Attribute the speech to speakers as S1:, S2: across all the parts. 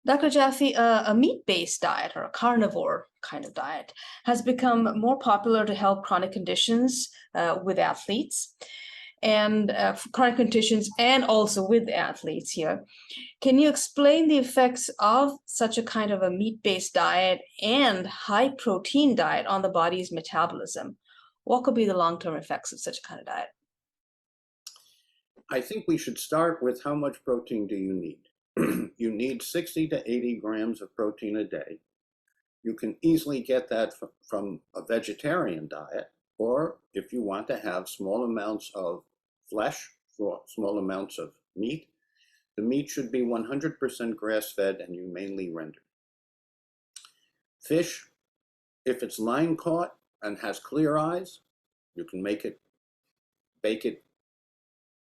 S1: Dr. Jaffe, a meat-based diet or a carnivore kind of diet has become more popular to help chronic conditions with athletes and for chronic conditions and also with athletes here. Can you explain the effects of such a kind of a meat-based diet and high-protein diet on the body's metabolism? What could be the long-term effects of such a kind of diet?
S2: I think we should start with how much protein do you need? You need 60 to 80 grams of protein a day. You can easily get that from a vegetarian diet, or if you want to have small amounts of flesh, small amounts of meat, the meat should be 100% grass-fed and humanely rendered. Fish, if it's line caught and has clear eyes, you can make it, bake it,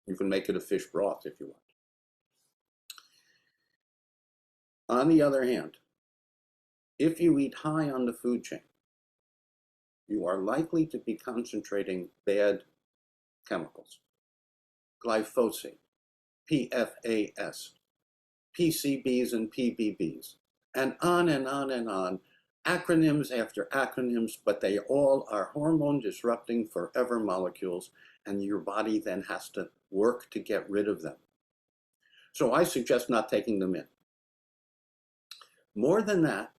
S2: you can make it a fish broth if you want. On the other hand, if you eat high on the food chain, you are likely to be concentrating bad chemicals. Glyphosate, PFAS, PCBs and PBBs, and on and on and on, acronyms after acronyms, but they all are hormone disrupting forever molecules, and your body then has to work to get rid of them. So I suggest not taking them in. More than that,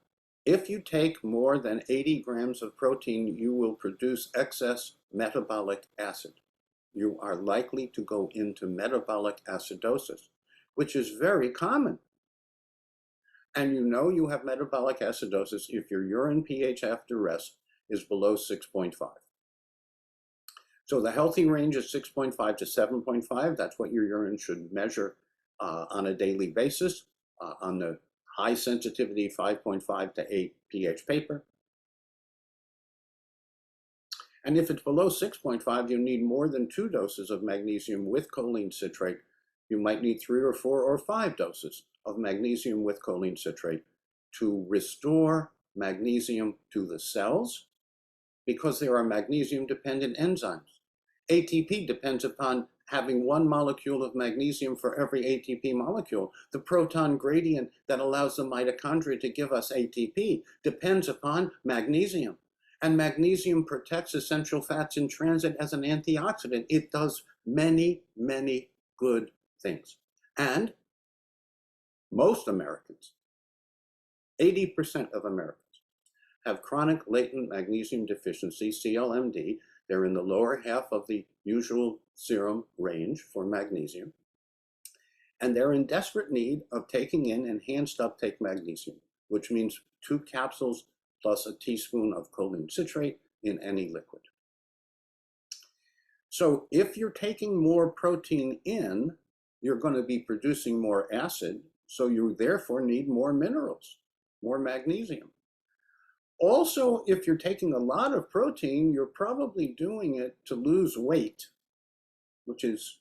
S2: if you take more than 80 grams of protein, you will produce excess metabolic acid. You are likely to go into metabolic acidosis, which is very common. And you know you have metabolic acidosis if your urine pH after rest is below 6.5. So the healthy range is 6.5 to 7.5. That's what your urine should measure on a daily basis on the high sensitivity 5.5 to 8 pH paper. And if it's below 6.5, you need more than 2 doses of magnesium with choline citrate. You might need 3 or 4 or 5 doses of magnesium with choline citrate to restore magnesium to the cells because there are magnesium-dependent enzymes. ATP depends upon having 1 molecule of magnesium for every ATP molecule. The proton gradient that allows the mitochondria to give us ATP depends upon magnesium. And magnesium protects essential fats in transit as an antioxidant. It does many, many good things. And most Americans, 80% of Americans, have chronic latent magnesium deficiency, CLMD. They're in the lower half of the usual serum range for magnesium. And they're in desperate need of taking in enhanced uptake magnesium, which means 2 capsules plus a teaspoon of choline citrate in any liquid. So if you're taking more protein in, you're going to be producing more acid, so you therefore need more minerals, more magnesium. Also, if you're taking a lot of protein, you're probably doing it to lose weight, which is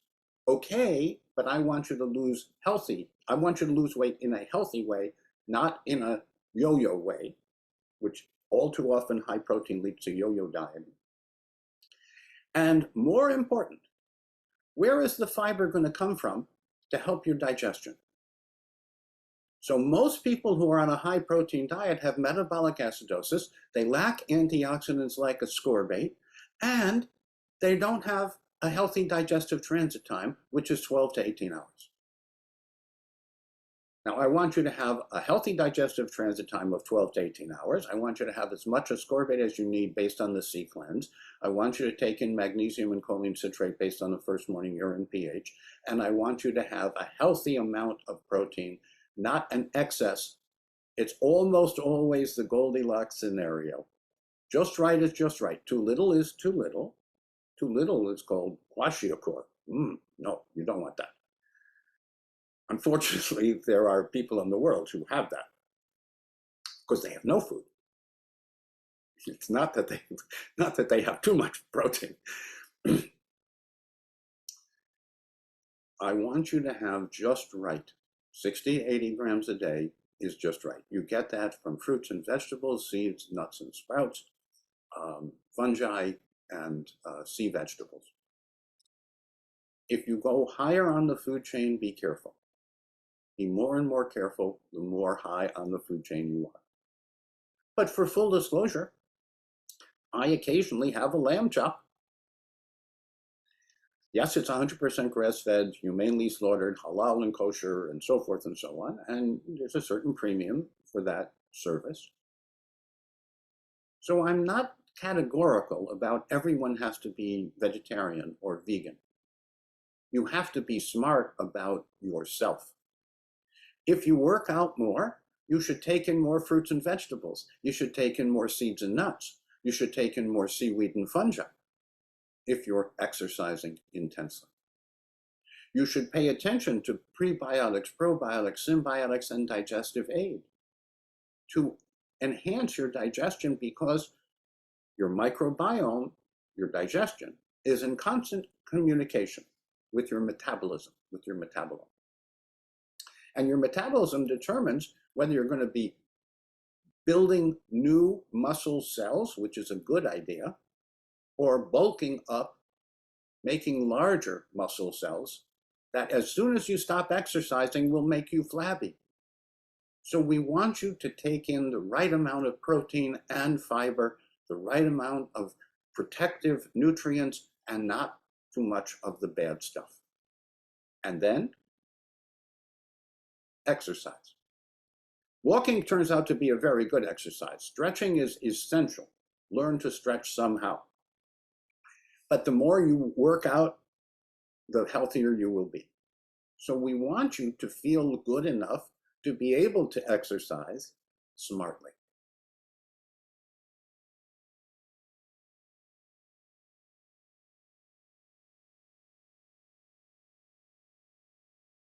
S2: okay, but I want you to lose healthy. I want you to lose weight in a healthy way, not in a yo-yo way, which all too often high protein leads to yo-yo dieting. And more important, where is the fiber going to come from to help your digestion? So most people who are on a high protein diet have metabolic acidosis, they lack antioxidants like ascorbate, and they don't have a healthy digestive transit time, which is 12 to 18 hours. Now, I want you to have a healthy digestive transit time of 12 to 18 hours. I want you to have as much ascorbate as you need based on the C cleanse. I want you to take in magnesium and choline citrate based on the first morning urine pH. And I want you to have a healthy amount of protein, not an excess. It's almost always the Goldilocks scenario. Just right is just right. Too little is too little. Too little is called kwashiorkor. No, you don't want that. Unfortunately, there are people in the world who have that because they have no food. It's not that they have too much protein. I want you to have just right. 60, 80 grams a day is just right. You get that from fruits and vegetables, seeds, nuts and sprouts, fungi, and sea vegetables. If you go higher on the food chain, be careful. Be more and more careful the more high on the food chain you are. But for full disclosure, I occasionally have a lamb chop. Yes, it's 100% grass-fed, humanely slaughtered, halal and kosher, and so forth and so on, and there's a certain premium for that service. So I'm not categorical about everyone has to be vegetarian or vegan. You have to be smart about yourself. If you work out more, you should take in more fruits and vegetables. You should take in more seeds and nuts. You should take in more seaweed and fungi if you're exercising intensely. You should pay attention to prebiotics, probiotics, symbiotics, and digestive aid to enhance your digestion, because your microbiome, your digestion, is in constant communication with your metabolism, with your metabolome. And your metabolism determines whether you're going to be building new muscle cells, which is a good idea, or bulking up, making larger muscle cells that as soon as you stop exercising will make you flabby. So we want you to take in the right amount of protein and fiber, the right amount of protective nutrients, and not too much of the bad stuff. And then exercise. Walking turns out to be a very good exercise. Stretching is essential. Learn to stretch somehow. But the more you work out, the healthier you will be. So we want you to feel good enough to be able to exercise smartly.